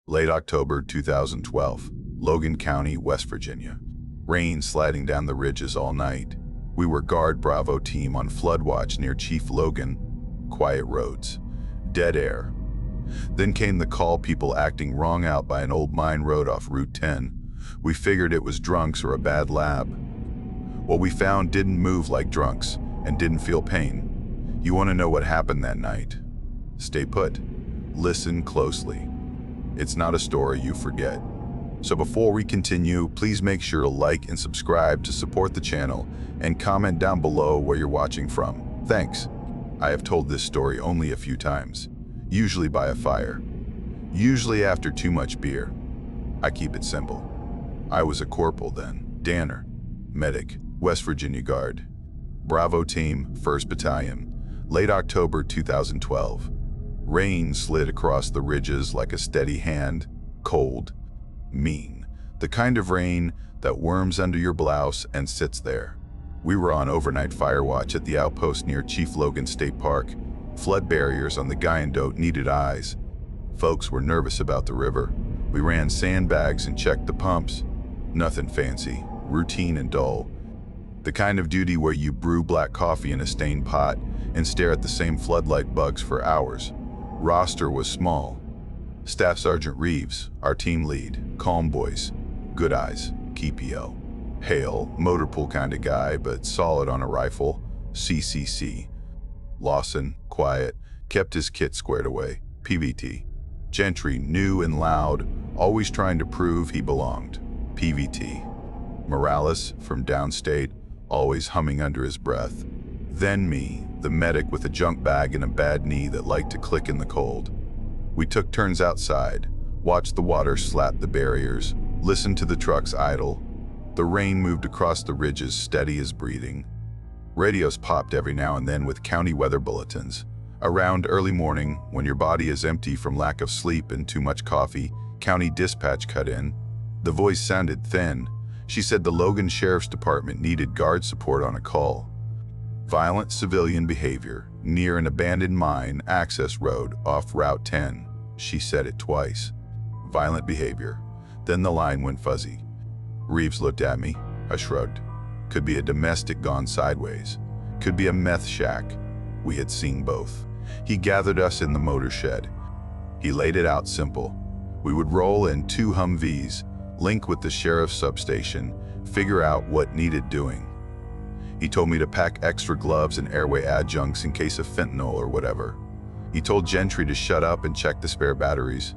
Late October 2012, Logan County, West Virginia. Rain sliding down the ridges all night. We were Guard Bravo team on flood watch near Chief Logan. Quiet roads. Dead air. Then came the call, people acting wrong out by an old mine road off Route 10. We figured it was drunks or a bad lab. What we found didn't move like drunks and didn't feel pain. You want to know what happened that night? Stay put. Listen closely. It's not a story you forget. So before we continue, please make sure to like and subscribe to support the channel and comment down below where you're watching from. Thanks. I have told this story only a few times, usually by a fire, usually after too much beer. I keep it simple. I was a corporal then, Danner, medic, West Virginia Guard, Bravo Team, 1st Battalion, late October 2012. Rain slid across the ridges like a steady hand, cold, mean, the kind of rain that worms under your blouse and sits there. We were on overnight fire watch at the outpost near Chief Logan State Park. Flood barriers on the Guyandotte needed eyes. Folks were nervous about the river. We ran sandbags and checked the pumps. Nothing fancy, routine and dull. The kind of duty where you brew black coffee in a stained pot and stare at the same floodlight bugs for hours. Roster was small. Staff Sergeant Reeves, our team lead, calm voice, good eyes, KPO. Hale, motor pool kind of guy, but solid on a rifle, CCC. Lawson, quiet, kept his kit squared away, PVT. Gentry, new and loud, always trying to prove he belonged, PVT. Morales, from downstate, always humming under his breath. Then me, the medic with a junk bag and a bad knee that liked to click in the cold. We took turns outside, watched the water slap the barriers, listened to the trucks idle. The rain moved across the ridges, steady as breathing. Radios popped every now and then with county weather bulletins. Around early morning, when your body is empty from lack of sleep and too much coffee, county dispatch cut in. The voice sounded thin. She said the Logan Sheriff's Department needed guard support on a call. Violent civilian behavior near an abandoned mine access road off Route 10. She said it twice. Violent behavior. Then the line went fuzzy. Reeves looked at me. I shrugged. Could be a domestic gone sideways. Could be a meth shack. We had seen both. He gathered us in the motor shed. He laid it out simple. We would roll in 2 Humvees, link with the sheriff's substation, figure out what needed doing. He told me to pack extra gloves and airway adjuncts in case of fentanyl or whatever. He told Gentry to shut up and check the spare batteries.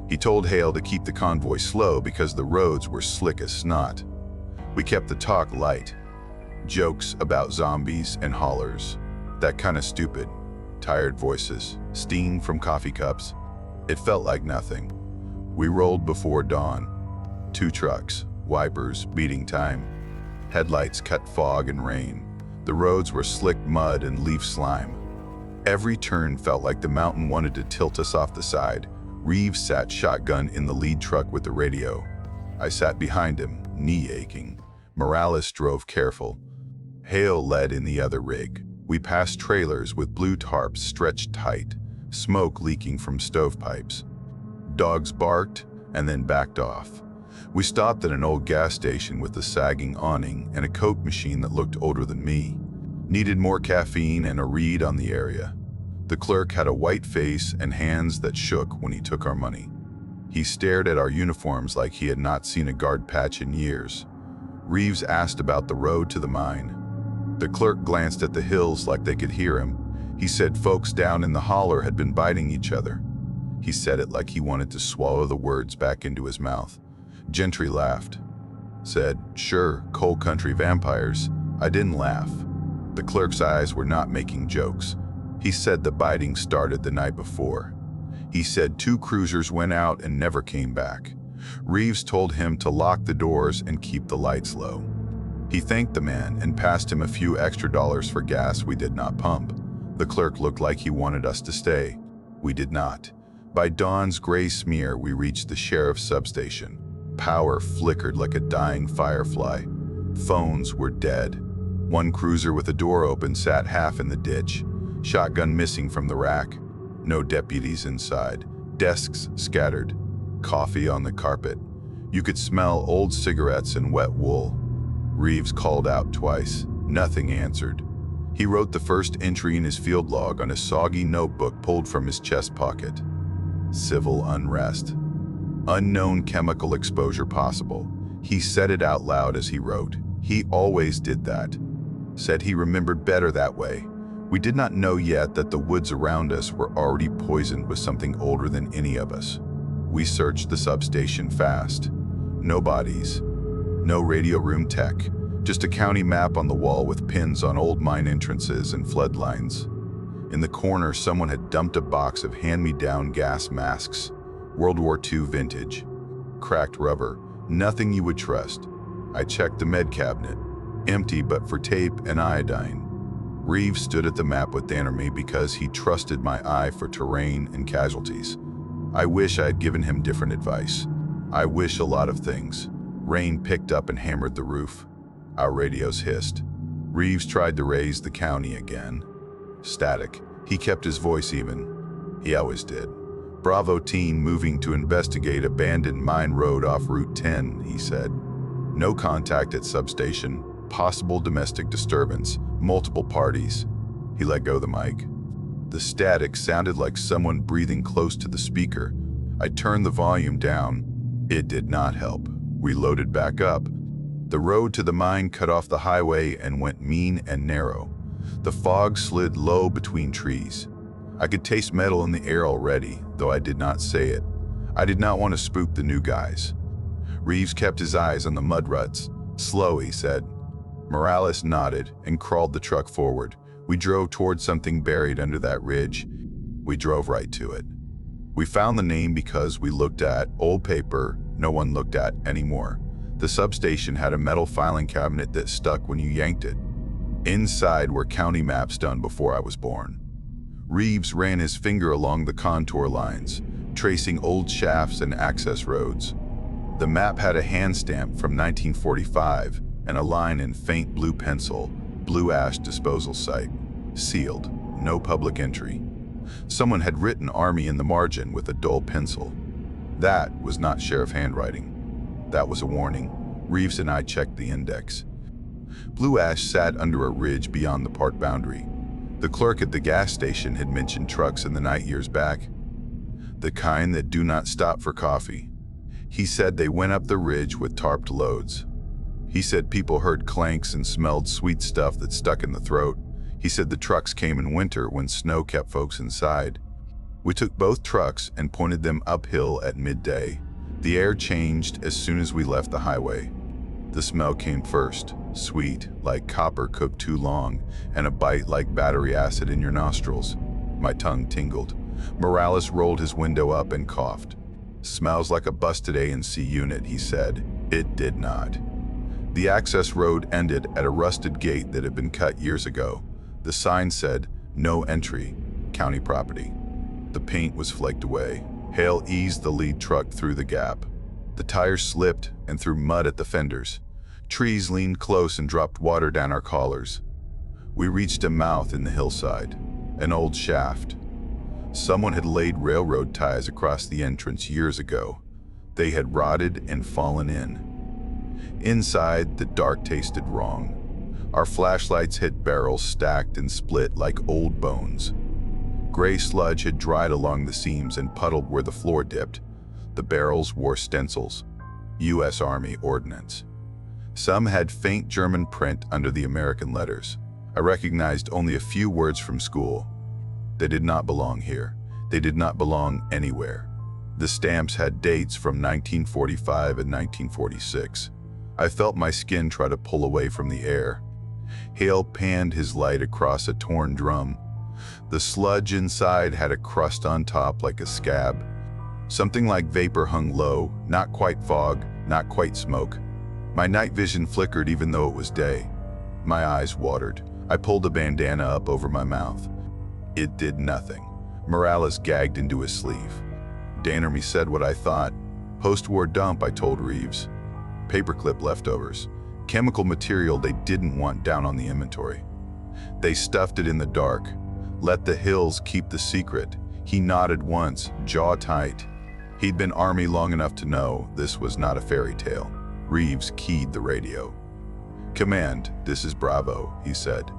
He told Hale to keep the convoy slow because the roads were slick as snot. We kept the talk light. Jokes about zombies and hollers. That kind of stupid. Tired voices, steam from coffee cups. It felt like nothing. We rolled before dawn. 2 trucks, wipers, beating time. Headlights cut fog and rain. The roads were slick mud and leaf slime. Every turn felt like the mountain wanted to tilt us off the side. Reeves sat shotgun in the lead truck with the radio. I sat behind him, knee aching. Morales drove careful. Hale led in the other rig. We passed trailers with blue tarps stretched tight, smoke leaking from stovepipes. Dogs barked and then backed off. We stopped at an old gas station with a sagging awning and a Coke machine that looked older than me. Needed more caffeine and a read on the area. The clerk had a white face and hands that shook when he took our money. He stared at our uniforms like he had not seen a guard patch in years. Reeves asked about the road to the mine. The clerk glanced at the hills like they could hear him. He said folks down in the holler had been biting each other. He said it like he wanted to swallow the words back into his mouth. Gentry laughed. Said, sure, coal country vampires. I didn't laugh. The clerk's eyes were not making jokes. He said the biting started the night before. He said 2 cruisers went out and never came back. Reeves told him to lock the doors and keep the lights low. He thanked the man and passed him a few extra dollars for gas we did not pump. The clerk looked like he wanted us to stay. We did not. By dawn's gray smear, we reached the sheriff's substation. Power flickered like a dying firefly. Phones were dead. 1 cruiser with a door open sat half in the ditch. Shotgun missing from the rack. No deputies inside. Desks scattered. Coffee on the carpet. You could smell old cigarettes and wet wool. Reeves called out twice. Nothing answered. He wrote the first entry in his field log on a soggy notebook pulled from his chest pocket. Civil unrest. Unknown chemical exposure possible. He said it out loud as he wrote. He always did that. Said he remembered better that way. We did not know yet that the woods around us were already poisoned with something older than any of us. We searched the substation fast. No bodies. No radio room tech. Just a county map on the wall with pins on old mine entrances and flood lines. In the corner, someone had dumped a box of hand-me-down gas masks. World War II vintage. Cracked rubber. Nothing you would trust. I checked the med cabinet. Empty but for tape and iodine. Reeves stood at the map with me because he trusted my eye for terrain and casualties. I wish I had given him different advice. I wish a lot of things. Rain picked up and hammered the roof. Our radios hissed. Reeves tried to raise the county again. Static. He kept his voice even. He always did. Bravo team moving to investigate abandoned mine road off Route 10, he said. No contact at substation. Possible domestic disturbance. Multiple parties. He let go of the mic. The static sounded like someone breathing close to the speaker. I turned the volume down. It did not help. We loaded back up. The road to the mine cut off the highway and went mean and narrow. The fog slid low between trees. I could taste metal in the air already, though I did not say it. I did not want to spook the new guys. Reeves kept his eyes on the mud ruts. Slow, he said. Morales nodded and crawled the truck forward. We drove towards something buried under that ridge. We drove right to it. We found the name because we looked at old paper no one looked at anymore. The substation had a metal filing cabinet that stuck when you yanked it. Inside were county maps done before I was born. Reeves ran his finger along the contour lines, tracing old shafts and access roads. The map had a hand stamp from 1945 and a line in faint blue pencil, Blue Ash Disposal Site. Sealed. No public entry. Someone had written Army in the margin with a dull pencil. That was not sheriff handwriting. That was a warning. Reeves and I checked the index. Blue Ash sat under a ridge beyond the park boundary. The clerk at the gas station had mentioned trucks in the night years back. The kind that do not stop for coffee. He said they went up the ridge with tarped loads. He said people heard clanks and smelled sweet stuff that stuck in the throat. He said the trucks came in winter when snow kept folks inside. We took both trucks and pointed them uphill at midday. The air changed as soon as we left the highway. The smell came first, sweet, like copper cooked too long, and a bite like battery acid in your nostrils. My tongue tingled. Morales rolled his window up and coughed. Smells like a busted A&C unit, he said. It did not. The access road ended at a rusted gate that had been cut years ago. The sign said, "No entry, county property." The paint was flaked away. Hale eased the lead truck through the gap. The tires slipped and threw mud at the fenders. Trees leaned close and dropped water down our collars. We reached a mouth in the hillside, an old shaft. Someone had laid railroad ties across the entrance years ago. They had rotted and fallen in. Inside, the dark tasted wrong. Our flashlights hit barrels stacked and split like old bones. Gray sludge had dried along the seams and puddled where the floor dipped. The barrels wore stencils. U.S. Army Ordnance. Some had faint German print under the American letters. I recognized only a few words from school. They did not belong here. They did not belong anywhere. The stamps had dates from 1945 and 1946. I felt my skin try to pull away from the air. Hale panned his light across a torn drum. The sludge inside had a crust on top like a scab. Something like vapor hung low, not quite fog, not quite smoke. My night vision flickered even though it was day. My eyes watered. I pulled a bandana up over my mouth. It did nothing. Morales gagged into his sleeve. Dannermy said what I thought. Post-war dump, I told Reeves. Paperclip leftovers. Chemical material they didn't want down on the inventory. They stuffed it in the dark. Let the hills keep the secret. He nodded once, jaw tight. He'd been Army long enough to know this was not a fairy tale. Reeves keyed the radio. "Command, this is Bravo," he said.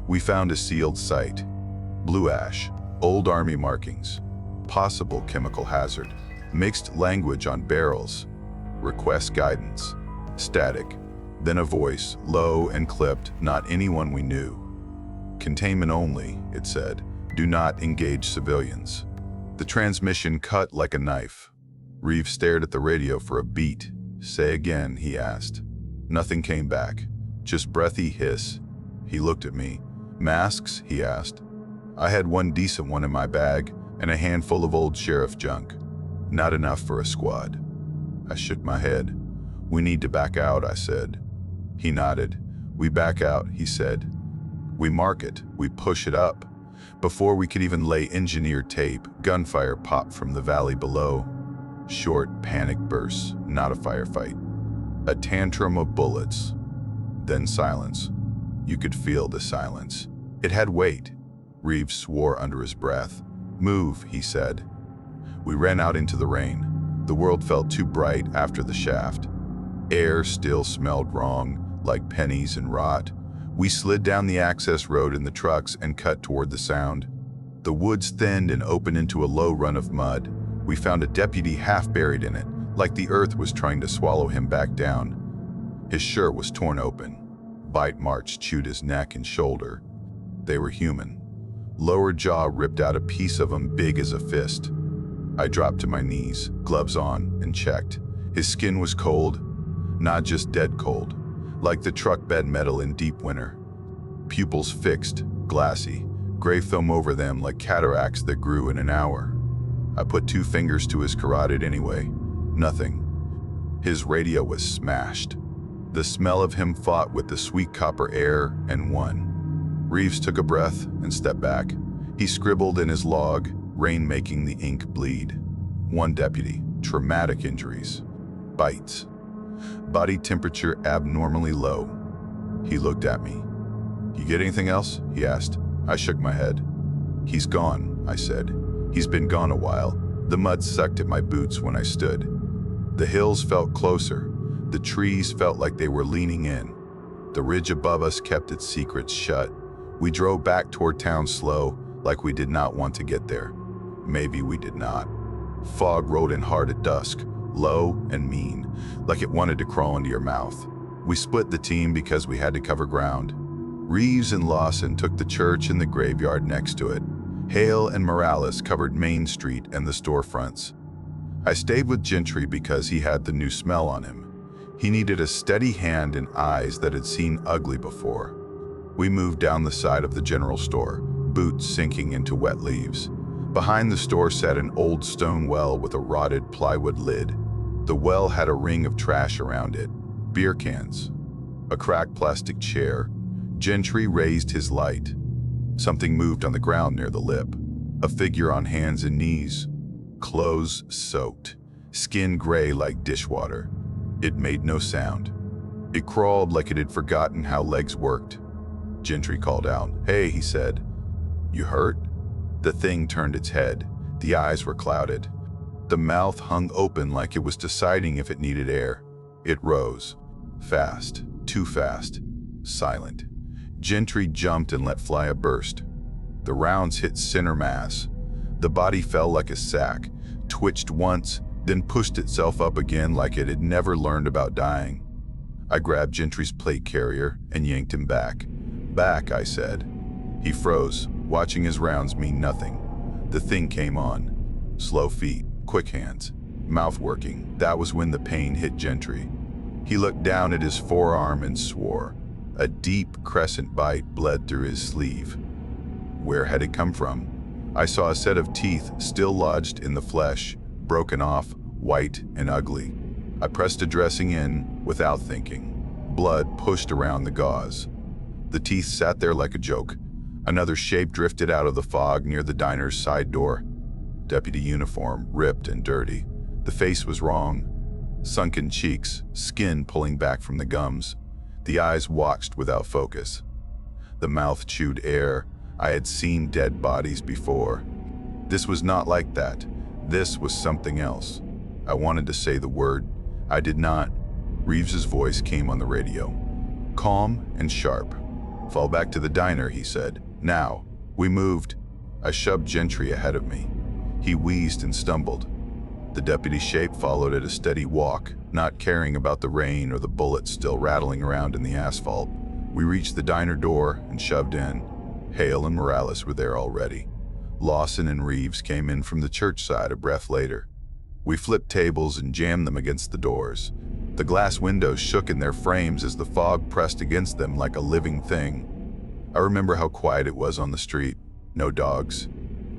"We found a sealed site. Blue ash, old Army markings, possible chemical hazard, mixed language on barrels, request guidance." Static. Then a voice, low and clipped, "Not anyone we knew. Containment only," it said. "Do not engage civilians." The transmission cut like a knife. Reeves stared at the radio for a beat. "Say again," he asked. Nothing came back, just breathy hiss. He looked at me. "Masks?" he asked. I had one decent one in my bag and a handful of old sheriff junk. Not enough for a squad. I shook my head. "We need to back out," I said. He nodded. "We back out," he said. "We mark it, we push it up." Before we could even lay engineered tape, gunfire popped from the valley below. Short, panic bursts, not a firefight. A tantrum of bullets. Then silence. You could feel the silence. It had weight. Reeves swore under his breath. "Move," he said. We ran out into the rain. The world felt too bright after the shaft. Air still smelled wrong, like pennies and rot. We slid down the access road in the trucks and cut toward the sound. The woods thinned and opened into a low run of mud. We found a deputy half buried in it, like the earth was trying to swallow him back down. His shirt was torn open. Bite marks chewed his neck and shoulder. They were human. Lower jaw ripped out a piece of him big as a fist. I dropped to my knees, gloves on, and checked. His skin was cold, not just dead cold, like the truck bed metal in deep winter. Pupils fixed, glassy, gray film over them like cataracts that grew in an hour. I put 2 fingers to his carotid anyway. Nothing. His radio was smashed. The smell of him fought with the sweet copper air and won. Reeves took a breath and stepped back. He scribbled in his log, rain making the ink bleed. 1 deputy, traumatic injuries. Bites. Body temperature abnormally low. He looked at me. "You get anything else?" he asked. I shook my head. "He's gone," I said. "He's been gone a while." The mud sucked at my boots when I stood. The hills felt closer. The trees felt like they were leaning in. The ridge above us kept its secrets shut. We drove back toward town slow, like we did not want to get there. Maybe we did not. Fog rolled in hard at dusk, low and mean, like it wanted to crawl into your mouth. We split the team because we had to cover ground. Reeves and Lawson took the church and the graveyard next to it. Hale and Morales covered Main Street and the storefronts. I stayed with Gentry because he had the new smell on him. He needed a steady hand and eyes that had seen ugly before. We moved down the side of the general store, boots sinking into wet leaves. Behind the store sat an old stone well with a rotted plywood lid. The well had a ring of trash around it. Beer cans. A cracked plastic chair. Gentry raised his light. Something moved on the ground near the lip. A figure on hands and knees. Clothes soaked. Skin gray like dishwater. It made no sound. It crawled like it had forgotten how legs worked. Gentry called out. "Hey," he said. "You hurt?" The thing turned its head. The eyes were clouded. The mouth hung open like it was deciding if it needed air. It rose. Fast. Too fast. Silent. Gentry jumped and let fly a burst. The rounds hit center mass. The body fell like a sack, twitched once, then pushed itself up again like it had never learned about dying. I grabbed Gentry's plate carrier and yanked him back. "Back," I said. He froze, watching his rounds mean nothing. The thing came on. Slow feet, quick hands, mouth working. That was when the pain hit Gentry. He looked down at his forearm and swore. A deep crescent bite bled through his sleeve. Where had it come from? I saw a set of teeth still lodged in the flesh, broken off, white and ugly. I pressed a dressing in without thinking. Blood pushed around the gauze. The teeth sat there like a joke. Another shape drifted out of the fog near the diner's side door. Deputy uniform, ripped and dirty. The face was wrong. Sunken cheeks, skin pulling back from the gums. The eyes watched without focus. The mouth chewed air. I had seen dead bodies before. This was not like that. This was something else. I wanted to say the word. I did not. Reeves's voice came on the radio. Calm and sharp. Fall back to the diner, he said. Now. We moved. I shoved Gentry ahead of me. He wheezed and stumbled. The deputy's shape followed at a steady walk, not caring about the rain or the bullets still rattling around in the asphalt. We reached the diner door and shoved in. Hale and Morales were there already. Lawson and Reeves came in from the church side a breath later. We flipped tables and jammed them against the doors. The glass windows shook in their frames as the fog pressed against them like a living thing. I remember how quiet it was on the street. No dogs,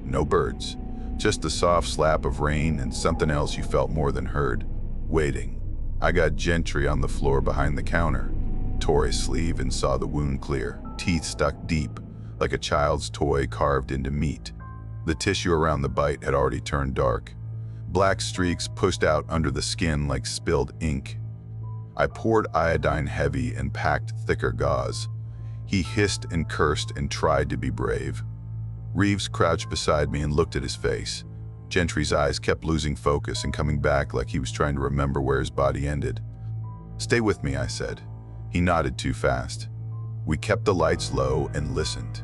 no birds, just the soft slap of rain and something else you felt more than heard. Waiting. I got Gentry on the floor behind the counter, tore his sleeve and saw the wound clear, teeth stuck deep, like a child's toy carved into meat. The tissue around the bite had already turned dark. Black streaks pushed out under the skin like spilled ink. I poured iodine heavy and packed thicker gauze. He hissed and cursed and tried to be brave. Reeves crouched beside me and looked at his face. Gentry's eyes kept losing focus and coming back like he was trying to remember where his body ended. Stay with me, I said. He nodded too fast. We kept the lights low and listened.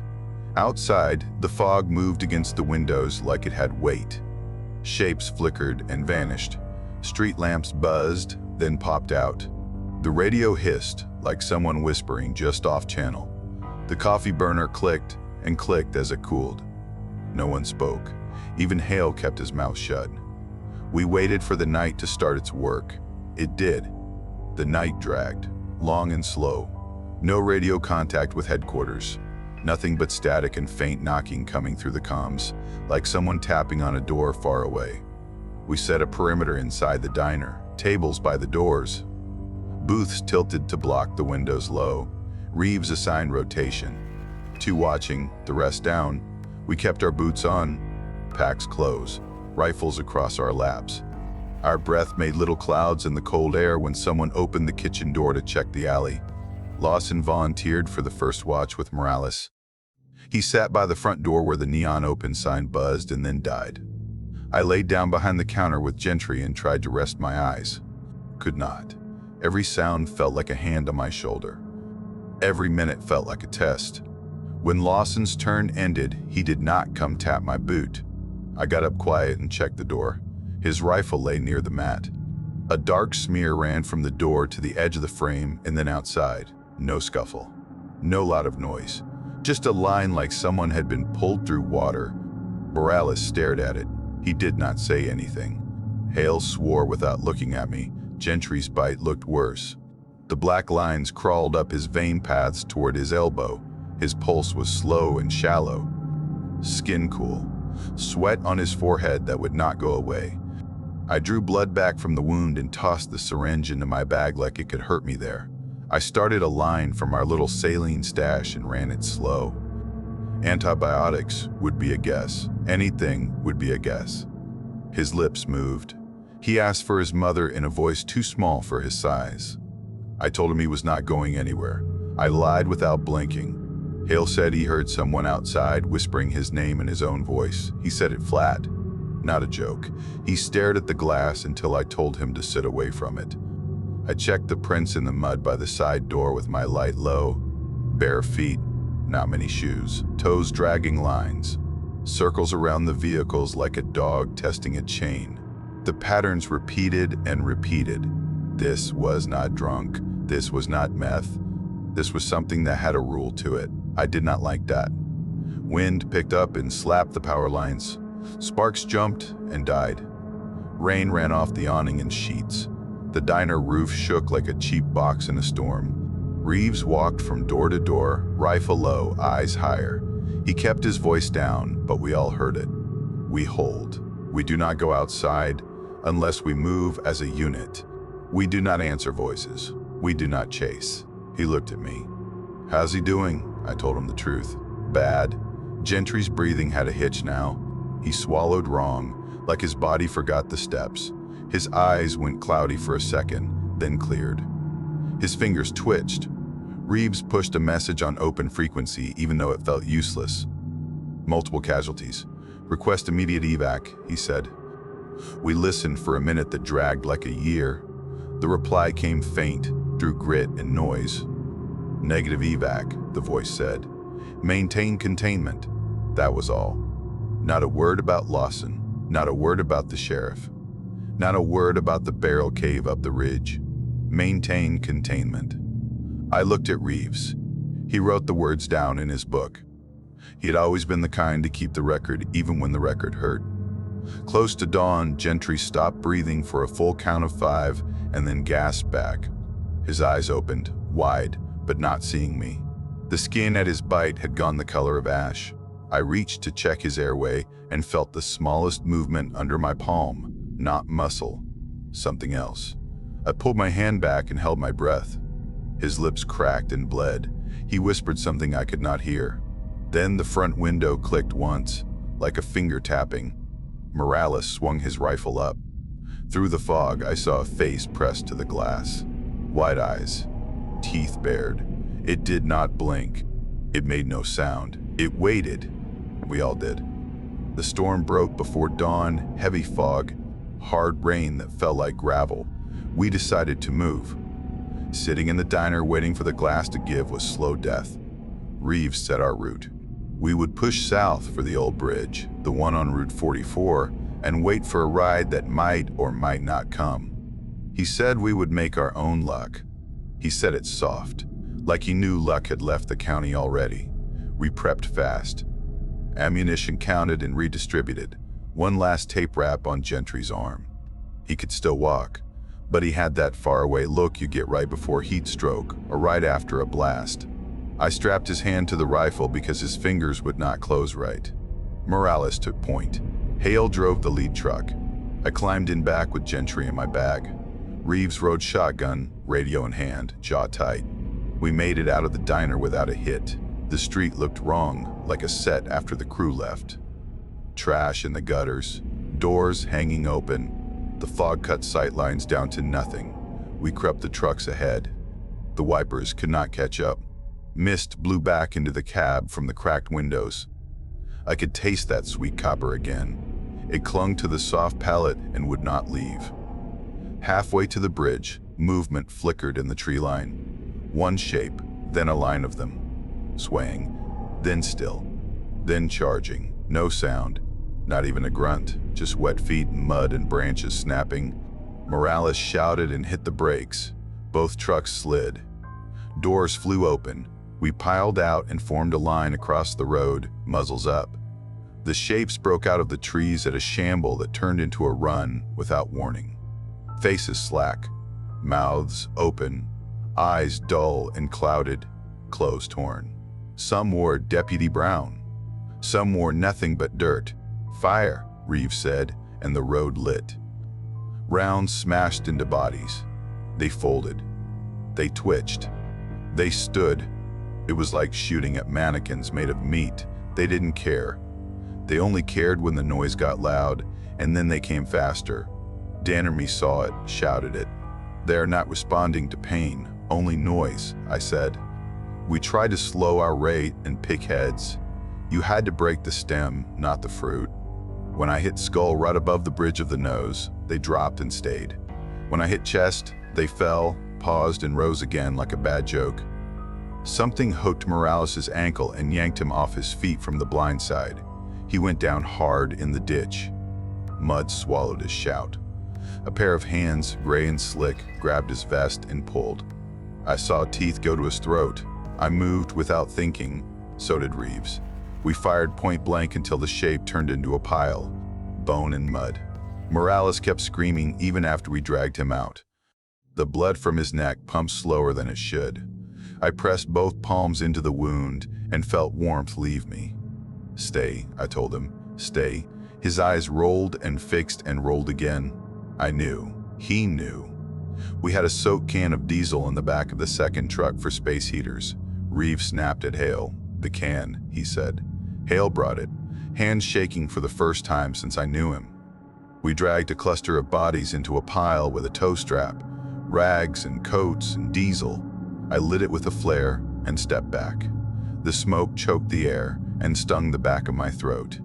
Outside, the fog moved against the windows like it had weight. Shapes flickered and vanished. Street lamps buzzed, then popped out. The radio hissed, like someone whispering just off channel. The coffee burner clicked and clicked as it cooled. No one spoke. Even Hale kept his mouth shut. We waited for the night to start its work. It did. The night dragged, long and slow. No radio contact with headquarters. Nothing but static and faint knocking coming through the comms, like someone tapping on a door far away. We set a perimeter inside the diner, tables by the doors. Booths tilted to block the windows low. Reeves assigned rotation. 2 watching, the rest down. We kept our boots on, packs close, rifles across our laps. Our breath made little clouds in the cold air when someone opened the kitchen door to check the alley. Lawson volunteered for the first watch with Morales. He sat by the front door where the neon open sign buzzed and then died. I laid down behind the counter with Gentry and tried to rest my eyes. Could not. Every sound felt like a hand on my shoulder. Every minute felt like a test. When Lawson's turn ended, he did not come tap my boot. I got up quiet and checked the door. His rifle lay near the mat. A dark smear ran from the door to the edge of the frame and then outside. No scuffle. No lot of noise. Just a line like someone had been pulled through water. Morales stared at it. He did not say anything. Hale swore without looking at me. Gentry's bite looked worse. The black lines crawled up his vein paths toward his elbow. His pulse was slow and shallow. Skin cool. Sweat on his forehead that would not go away. I drew blood back from the wound and tossed the syringe into my bag like it could hurt me there. I started a line from our little saline stash and ran it slow. Antibiotics would be a guess. Anything would be a guess. His lips moved. He asked for his mother in a voice too small for his size. I told him he was not going anywhere. I lied without blinking. Hale said he heard someone outside whispering his name in his own voice. He said it flat. Not a joke. He stared at the glass until I told him to sit away from it. I checked the prints in the mud by the side door with my light low. Bare feet, not many shoes. Toes dragging lines. Circles around the vehicles like a dog testing a chain. The patterns repeated and repeated. This was not drunk. This was not meth. This was something that had a rule to it. I did not like that. Wind picked up and slapped the power lines. Sparks jumped and died. Rain ran off the awning in sheets. The diner roof shook like a cheap box in a storm. Reeves walked from door to door, rifle low, eyes higher. He kept his voice down, but we all heard it. We hold. We do not go outside unless we move as a unit. We do not answer voices. We do not chase. He looked at me. How's he doing? I told him the truth. Bad. Gentry's breathing had a hitch now. He swallowed wrong, like his body forgot the steps. His eyes went cloudy for a second, then cleared. His fingers twitched. Reeves pushed a message on open frequency even though it felt useless. Multiple casualties. Request immediate evac, he said. We listened for a minute that dragged like a year. The reply came faint, through grit and noise. "Negative evac," the voice said. "Maintain containment." That was all. Not a word about Lawson, not a word about the sheriff, not a word about the barrel cave up the ridge. Maintain containment. I looked at Reeves. He wrote the words down in his book. He had always been the kind to keep the record even when the record hurt. Close to dawn, Gentry stopped breathing for a full count of 5 and then gasped back. His eyes opened, wide, but not seeing me. The skin at his bite had gone the color of ash. I reached to check his airway and felt the smallest movement under my palm, not muscle, something else. I pulled my hand back and held my breath. His lips cracked and bled. He whispered something I could not hear. Then the front window clicked once, like a finger tapping. Morales swung his rifle up. Through the fog, I saw a face pressed to the glass. Wide eyes, teeth bared. It did not blink. It made no sound. It waited. We all did. The storm broke before dawn, heavy fog, hard rain that fell like gravel. We decided to move. Sitting in the diner waiting for the glass to give was slow death. Reeves set our route. We would push south for the old bridge, the one on Route 44, and wait for a ride that might or might not come. He said we would make our own luck. He said it soft, like he knew luck had left the county already. We prepped fast. Ammunition counted and redistributed. One last tape wrap on Gentry's arm. He could still walk, but he had that faraway look you get right before heat stroke or right after a blast. I strapped his hand to the rifle because his fingers would not close right. Morales took point. Hale drove the lead truck. I climbed in back with Gentry in my bag. Reeves rode shotgun, radio in hand, jaw tight. We made it out of the diner without a hit. The street looked wrong, like a set after the crew left. Trash in the gutters, doors hanging open. The fog cut sightlines down to nothing. We crept the trucks ahead. The wipers could not catch up. Mist blew back into the cab from the cracked windows. I could taste that sweet copper again. It clung to the soft palate and would not leave. Halfway to the bridge, movement flickered in the tree line. One shape, then a line of them. Swaying, then still, then charging. No sound, not even a grunt, just wet feet, mud and branches snapping. Morales shouted and hit the brakes. Both trucks slid. Doors flew open. We piled out and formed a line across the road, muzzles up. The shapes broke out of the trees at a shamble that turned into a run without warning. Faces slack, mouths open, eyes dull and clouded, clothes torn. Some wore Deputy Brown. Some wore nothing but dirt. "Fire," Reeves said, and the road lit. Rounds smashed into bodies. They folded. They twitched. They stood. It was like shooting at mannequins made of meat. They didn't care. They only cared when the noise got loud, and then they came faster. Dan or me saw it, shouted it. "They are not responding to pain, only noise," I said. We tried to slow our rate and pick heads. You had to break the stem, not the fruit. When I hit skull right above the bridge of the nose, they dropped and stayed. When I hit chest, they fell, paused, and rose again like a bad joke. Something hooked Morales' ankle and yanked him off his feet from the blind side. He went down hard in the ditch. Mud swallowed his shout. A pair of hands, gray and slick, grabbed his vest and pulled. I saw teeth go to his throat. I moved without thinking. So did Reeves. We fired point blank until the shape turned into a pile, bone and mud. Morales kept screaming even after we dragged him out. The blood from his neck pumped slower than it should. I pressed both palms into the wound and felt warmth leave me. "Stay," I told him. "Stay." His eyes rolled and fixed and rolled again. I knew. He knew. We had a soaked can of diesel in the back of the second truck for space heaters. Reeves snapped at Hale. "The can," he said. Hale brought it, hands shaking for the first time since I knew him. We dragged a cluster of bodies into a pile with a tow strap, rags and coats and diesel. I lit it with a flare and stepped back. The smoke choked the air and stung the back of my throat.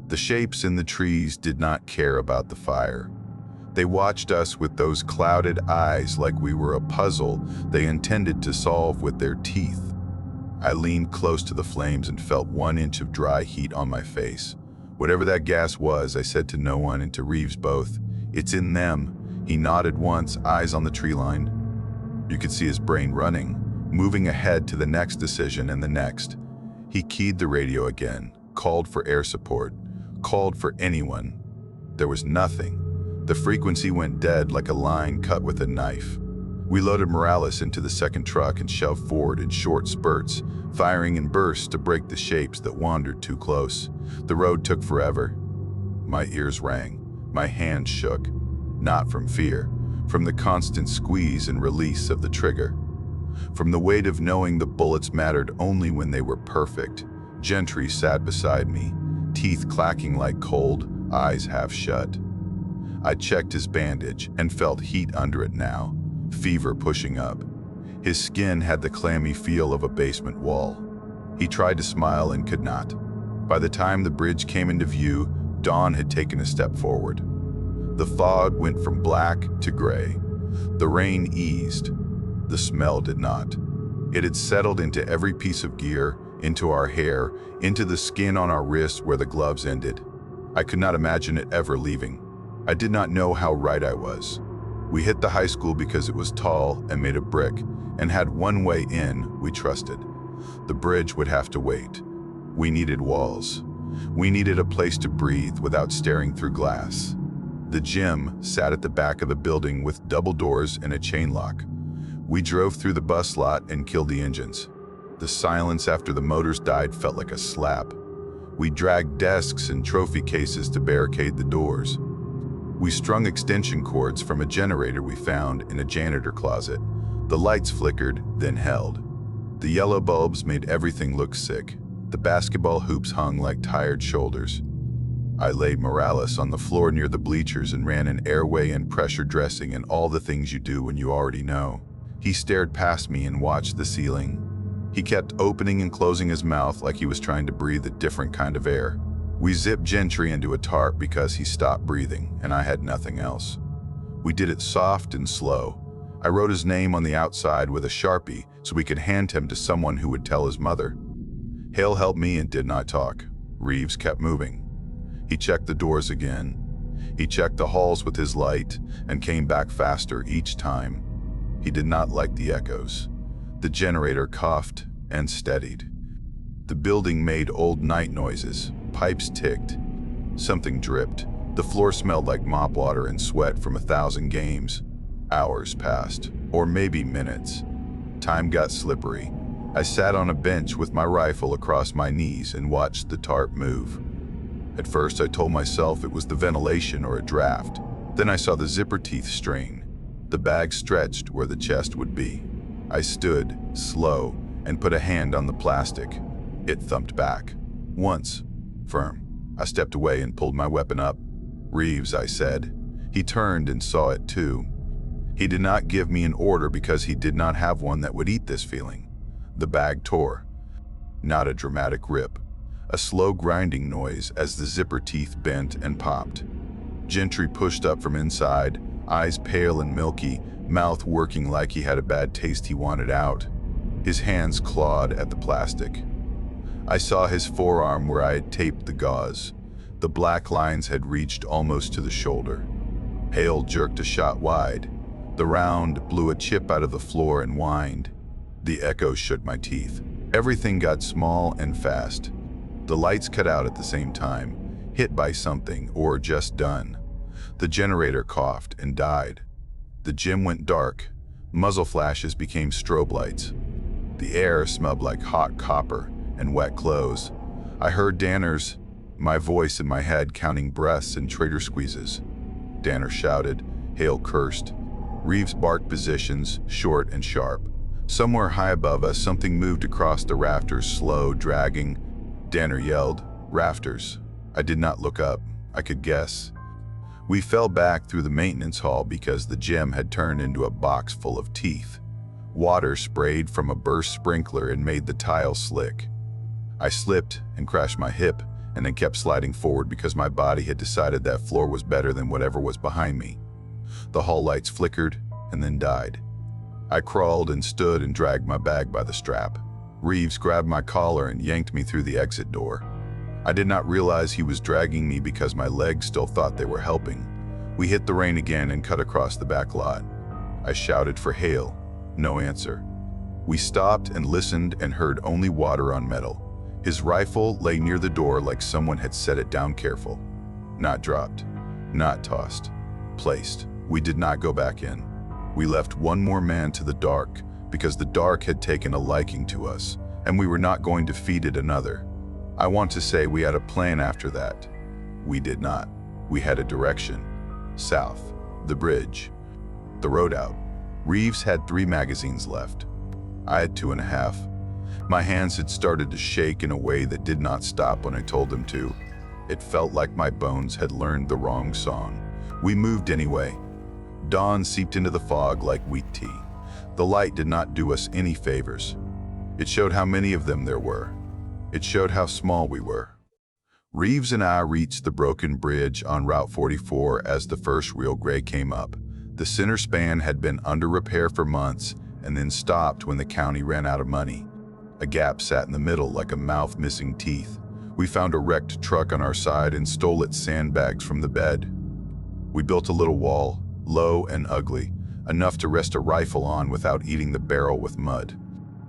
The shapes in the trees did not care about the fire. They watched us with those clouded eyes like we were a puzzle they intended to solve with their teeth. I leaned close to the flames and felt 1 inch of dry heat on my face. Whatever that gas was, I said to no one and to Reeves both. It's in them. He nodded once, eyes on the tree line. You could see his brain running, moving ahead to the next decision and the next. He keyed the radio again, called for air support, called for anyone. There was nothing. The frequency went dead like a line cut with a knife. We loaded Morales into the second truck and shoved forward in short spurts, firing in bursts to break the shapes that wandered too close. The road took forever. My ears rang. My hands shook. Not from fear, from the constant squeeze and release of the trigger. From the weight of knowing the bullets mattered only when they were perfect. Gentry sat beside me, teeth clacking like cold, eyes half shut. I checked his bandage and felt heat under it now, fever pushing up. His skin had the clammy feel of a basement wall. He tried to smile and could not. By the time the bridge came into view, dawn had taken a step forward. The fog went from black to gray. The rain eased. The smell did not. It had settled into every piece of gear, into our hair, into the skin on our wrists where the gloves ended. I could not imagine it ever leaving. I did not know how right I was. We hit the high school because it was tall and made of brick and had one way in we trusted. The bridge would have to wait. We needed walls. We needed a place to breathe without staring through glass. The gym sat at the back of the building with double doors and a chain lock. We drove through the bus lot and killed the engines. The silence after the motors died felt like a slap. We dragged desks and trophy cases to barricade the doors. We strung extension cords from a generator we found in a janitor closet. The lights flickered, then held. The yellow bulbs made everything look sick. The basketball hoops hung like tired shoulders. I laid Morales on the floor near the bleachers and ran an airway and pressure dressing and all the things you do when you already know. He stared past me and watched the ceiling. He kept opening and closing his mouth like he was trying to breathe a different kind of air. We zipped Gentry into a tarp because he stopped breathing, and I had nothing else. We did it soft and slow. I wrote his name on the outside with a Sharpie so we could hand him to someone who would tell his mother. Hale helped me and did not talk. Reeves kept moving. He checked the doors again. He checked the halls with his light and came back faster each time. He did not like the echoes. The generator coughed and steadied. The building made old night noises. Pipes ticked. Something dripped. The floor smelled like mop water and sweat from 1,000 games. Hours passed, or maybe minutes. Time got slippery. I sat on a bench with my rifle across my knees and watched the tarp move. At first I told myself it was the ventilation or a draft. Then I saw the zipper teeth strain. The bag stretched where the chest would be. I stood, slow, and put a hand on the plastic. It thumped back. Once. Firm. I stepped away and pulled my weapon up. Reeves, I said. He turned and saw it too. He did not give me an order because he did not have one that would eat this feeling. The bag tore. Not a dramatic rip. A slow grinding noise as the zipper teeth bent and popped. Gentry pushed up from inside, eyes pale and milky, mouth working like he had a bad taste he wanted out. His hands clawed at the plastic. I saw his forearm where I had taped the gauze. The black lines had reached almost to the shoulder. Hale jerked a shot wide. The round blew a chip out of the floor and whined. The echo shook my teeth. Everything got small and fast. The lights cut out at the same time, hit by something or just done. The generator coughed and died. The gym went dark. Muzzle flashes became strobe lights. The air smelled like hot copper and wet clothes. I heard Danner's, my voice in my head counting breaths and trigger squeezes. Danner shouted. Hale cursed. Reeves barked positions, short and sharp. Somewhere high above us, something moved across the rafters, slow, dragging. Danner yelled, "Rafters." I did not look up. I could guess. We fell back through the maintenance hall because the gym had turned into a box full of teeth. Water sprayed from a burst sprinkler and made the tile slick. I slipped and crashed my hip and then kept sliding forward because my body had decided that floor was better than whatever was behind me. The hall lights flickered and then died. I crawled and stood and dragged my bag by the strap. Reeves grabbed my collar and yanked me through the exit door. I did not realize he was dragging me because my legs still thought they were helping. We hit the rain again and cut across the back lot. I shouted for Hale. No answer. We stopped and listened and heard only water on metal. His rifle lay near the door like someone had set it down careful. Not dropped, not tossed, placed. We did not go back in. We left one more man to the dark because the dark had taken a liking to us, and we were not going to feed it another. I want to say we had a plan after that. We did not. We had a direction. South, the bridge, the road out. Reeves had 3 magazines left. I had 2.5. My hands had started to shake in a way that did not stop when I told them to. It felt like my bones had learned the wrong song. We moved anyway. Dawn seeped into the fog like wheat tea. The light did not do us any favors. It showed how many of them there were. It showed how small we were. Reeves and I reached the broken bridge on Route 44 as the first real gray came up. The center span had been under repair for months and then stopped when the county ran out of money. A gap sat in the middle like a mouth missing teeth. We found a wrecked truck on our side and stole its sandbags from the bed. We built a little wall, low and ugly, enough to rest a rifle on without eating the barrel with mud.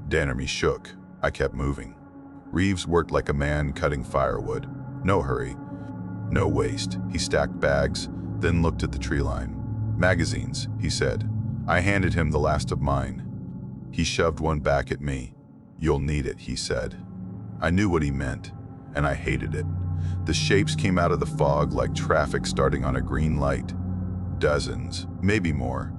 Dan and me shook. I kept moving. Reeves worked like a man cutting firewood. No hurry, no waste. He stacked bags, then looked at the tree line. Magazines, he said. I handed him the last of mine. He shoved one back at me. You'll need it, he said. I knew what he meant, and I hated it. The shapes came out of the fog like traffic starting on a green light. Dozens, maybe more.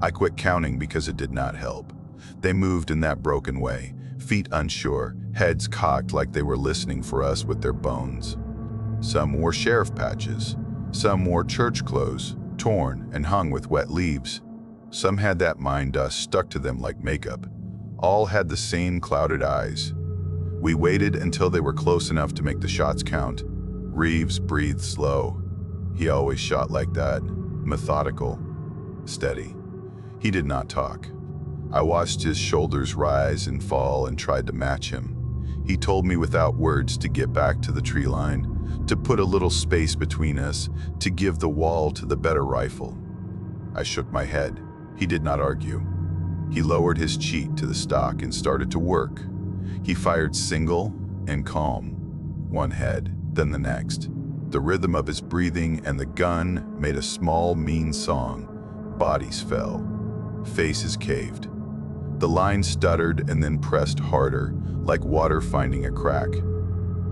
I quit counting because it did not help. They moved in that broken way, feet unsure, heads cocked like they were listening for us with their bones. Some wore sheriff patches. Some wore church clothes, torn and hung with wet leaves. Some had that mine dust stuck to them like makeup. All had the same clouded eyes. We waited until they were close enough to make the shots count. Reeves breathed slow. He always shot like that, methodical, steady. He did not talk. I watched his shoulders rise and fall and tried to match him. He told me without words to get back to the tree line, to put a little space between us, to give the wall to the better rifle. I shook my head. He did not argue. He lowered his cheek to the stock and started to work. He fired single and calm, one head, then the next. The rhythm of his breathing and the gun made a small, mean song. Bodies fell. Faces caved. The line stuttered and then pressed harder, like water finding a crack.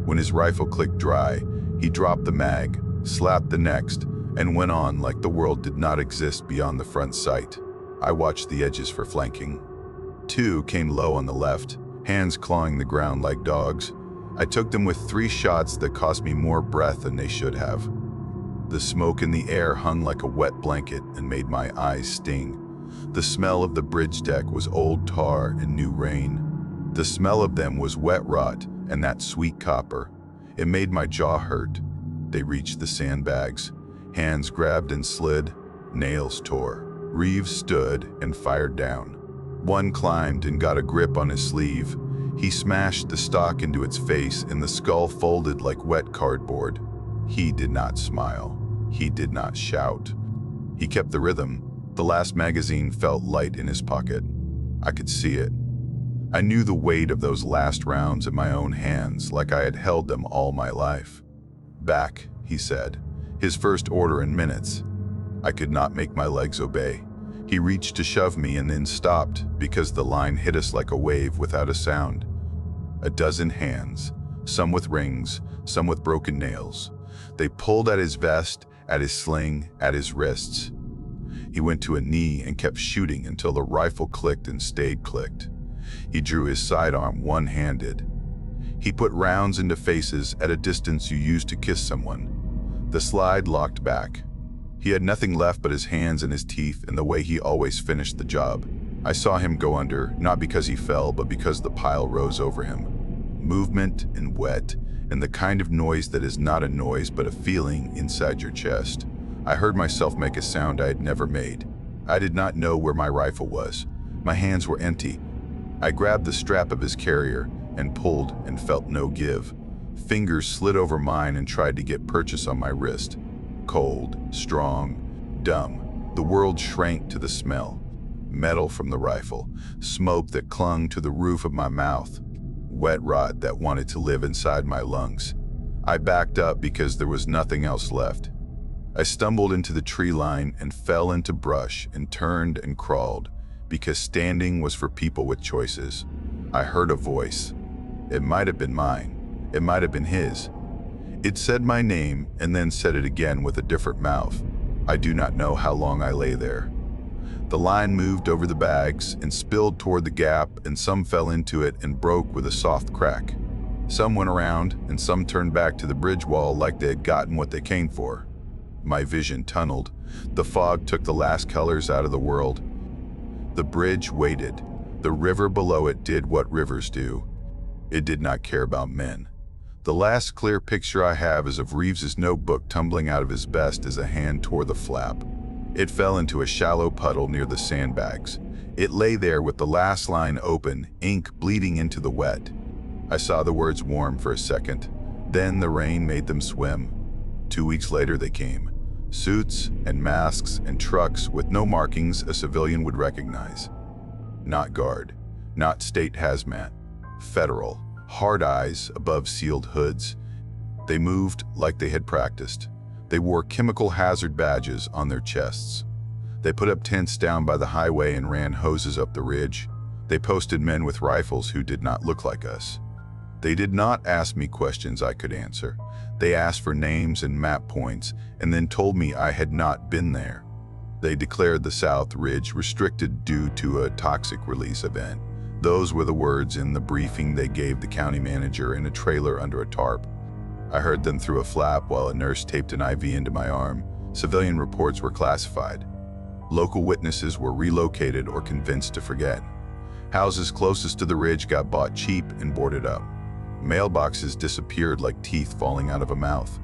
When his rifle clicked dry, he dropped the mag, slapped the next, and went on like the world did not exist beyond the front sight. I watched the edges for flanking. 2 came low on the left, hands clawing the ground like dogs. I took them with 3 shots that cost me more breath than they should have. The smoke in the air hung like a wet blanket and made my eyes sting. The smell of the bridge deck was old tar and new rain. The smell of them was wet rot and that sweet copper. It made my jaw hurt. They reached the sandbags. Hands grabbed and slid. Nails tore. Reeves stood and fired down. One climbed and got a grip on his sleeve. He smashed the stock into its face and the skull folded like wet cardboard. He did not smile. He did not shout. He kept the rhythm. The last magazine felt light in his pocket. I could see it. I knew the weight of those last rounds in my own hands like I had held them all my life. Back, he said, his first order in minutes. I could not make my legs obey. He reached to shove me and then stopped because the line hit us like a wave without a sound. A dozen hands, some with rings, some with broken nails. They pulled at his vest, at his sling, at his wrists. He went to a knee and kept shooting until the rifle clicked and stayed clicked. He drew his sidearm one-handed. He put rounds into faces at a distance you use to kiss someone. The slide locked back. He had nothing left but his hands and his teeth and the way he always finished the job. I saw him go under, not because he fell, but because the pile rose over him. Movement and wet and the kind of noise that is not a noise but a feeling inside your chest. I heard myself make a sound I had never made. I did not know where my rifle was. My hands were empty. I grabbed the strap of his carrier and pulled and felt no give. Fingers slid over mine and tried to get purchase on my wrist. Cold, strong, dumb. The world shrank to the smell. Metal from the rifle, smoke that clung to the roof of my mouth, wet rot that wanted to live inside my lungs. I backed up because there was nothing else left. I stumbled into the tree line and fell into brush and turned and crawled because standing was for people with choices. I heard a voice. It might have been mine. It might have been his. It said my name and then said it again with a different mouth. I do not know how long I lay there. The line moved over the bags and spilled toward the gap, and some fell into it and broke with a soft crack. Some went around and some turned back to the bridge wall like they had gotten what they came for. My vision tunneled. The fog took the last colors out of the world. The bridge waited. The river below it did what rivers do. It did not care about men. The last clear picture I have is of Reeves's notebook tumbling out of his vest as a hand tore the flap. It fell into a shallow puddle near the sandbags. It lay there with the last line open, ink bleeding into the wet. I saw the words warm for a second. Then the rain made them swim. 2 weeks later they came. Suits and masks and trucks with no markings a civilian would recognize. Not guard, not state hazmat, federal, hard eyes above sealed hoods. They moved like they had practiced. They wore chemical hazard badges on their chests. They put up tents down by the highway and ran hoses up the ridge. They posted men with rifles who did not look like us. They did not ask me questions I could answer. They asked for names and map points and then told me I had not been there. They declared the South Ridge restricted due to a toxic release event. Those were the words in the briefing they gave the county manager in a trailer under a tarp. I heard them through a flap while a nurse taped an IV into my arm. Civilian reports were classified. Local witnesses were relocated or convinced to forget. Houses closest to the ridge got bought cheap and boarded up. Mailboxes disappeared like teeth falling out of a mouth.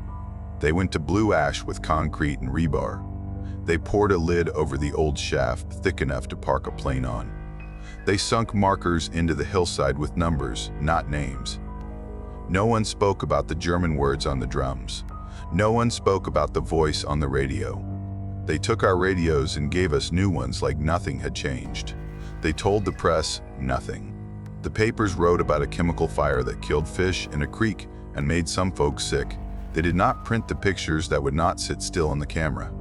They went to blue ash with concrete and rebar. They poured a lid over the old shaft thick enough to park a plane on. They sunk markers into the hillside with numbers, not names. No one spoke about the German words on the drums. No one spoke about the voice on the radio. They took our radios and gave us new ones like nothing had changed. They told the press nothing. The papers wrote about a chemical fire that killed fish in a creek and made some folks sick. They did not print the pictures that would not sit still on the camera.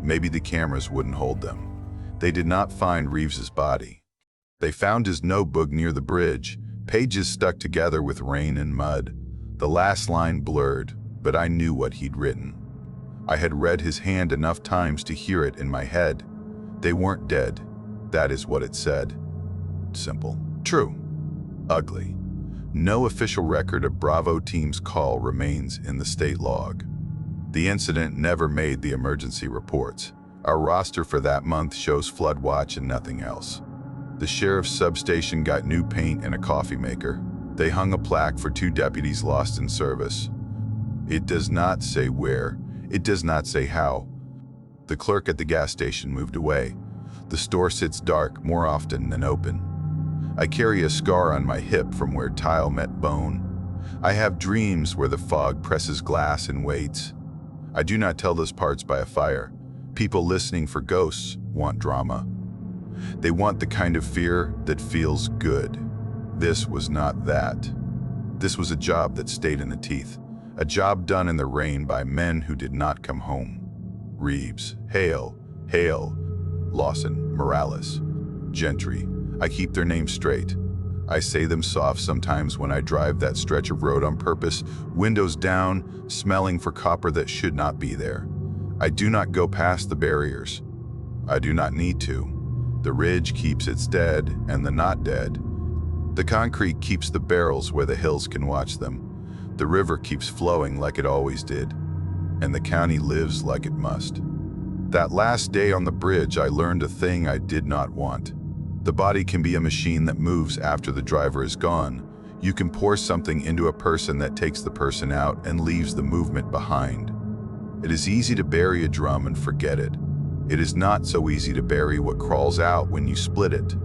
Maybe the cameras wouldn't hold them. They did not find Reeves's body. They found his notebook near the bridge, pages stuck together with rain and mud. The last line blurred, but I knew what he'd written. I had read his hand enough times to hear it in my head. They weren't dead. That is what it said. Simple. True. Ugly. No official record of Bravo team's call remains in the state log. The incident never made the emergency reports. Our roster for that month shows flood watch and nothing else. The sheriff's substation got new paint and a coffee maker. They hung a plaque for 2 deputies lost in service. It does not say where. It does not say how. The clerk at the gas station moved away. The store sits dark more often than open. I carry a scar on my hip from where tile met bone. I have dreams where the fog presses glass and waits. I do not tell those parts by a fire. People listening for ghosts want drama. They want the kind of fear that feels good. This was not that. This was a job that stayed in the teeth. A job done in the rain by men who did not come home. Reeves, Hale, Lawson, Morales, Gentry. I keep their names straight. I say them soft sometimes when I drive that stretch of road on purpose, windows down, smelling for copper that should not be there. I do not go past the barriers. I do not need to. The ridge keeps its dead and the not dead. The concrete keeps the barrels where the hills can watch them. The river keeps flowing like it always did. And the county lives like it must. That last day on the bridge, I learned a thing I did not want. The body can be a machine that moves after the driver is gone. You can pour something into a person that takes the person out and leaves the movement behind. It is easy to bury a drum and forget it. It is not so easy to bury what crawls out when you split it.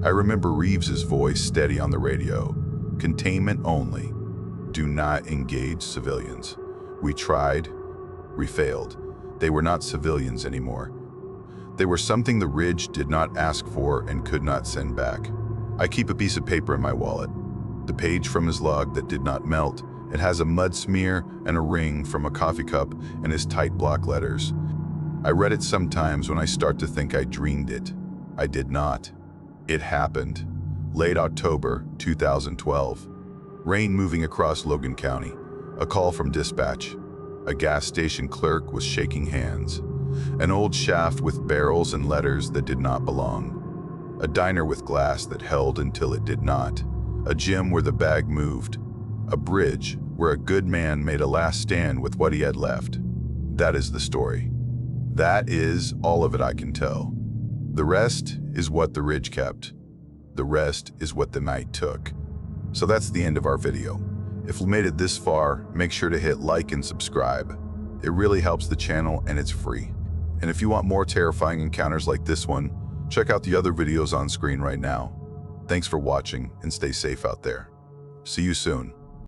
I remember Reeves's voice steady on the radio. Containment only. Do not engage civilians. We tried. We failed. They were not civilians anymore. They were something the Ridge did not ask for and could not send back. I keep a piece of paper in my wallet. The page from his log that did not melt. It has a mud smear and a ring from a coffee cup and his tight block letters. I read it sometimes when I start to think I dreamed it. I did not. It happened. Late October 2012. Rain moving across Logan County. A call from dispatch. A gas station clerk was shaking hands. An old shaft with barrels and letters that did not belong. A diner with glass that held until it did not. A gym where the bag moved. A bridge where a good man made a last stand with what he had left. That is the story. That is all of it I can tell. The rest is what the Ridge kept. The rest is what the night took. So that's the end of our video. If you made it this far, make sure to hit like and subscribe. It really helps the channel and it's free. And if you want more terrifying encounters like this one, check out the other videos on screen right now. Thanks for watching and stay safe out there. See you soon.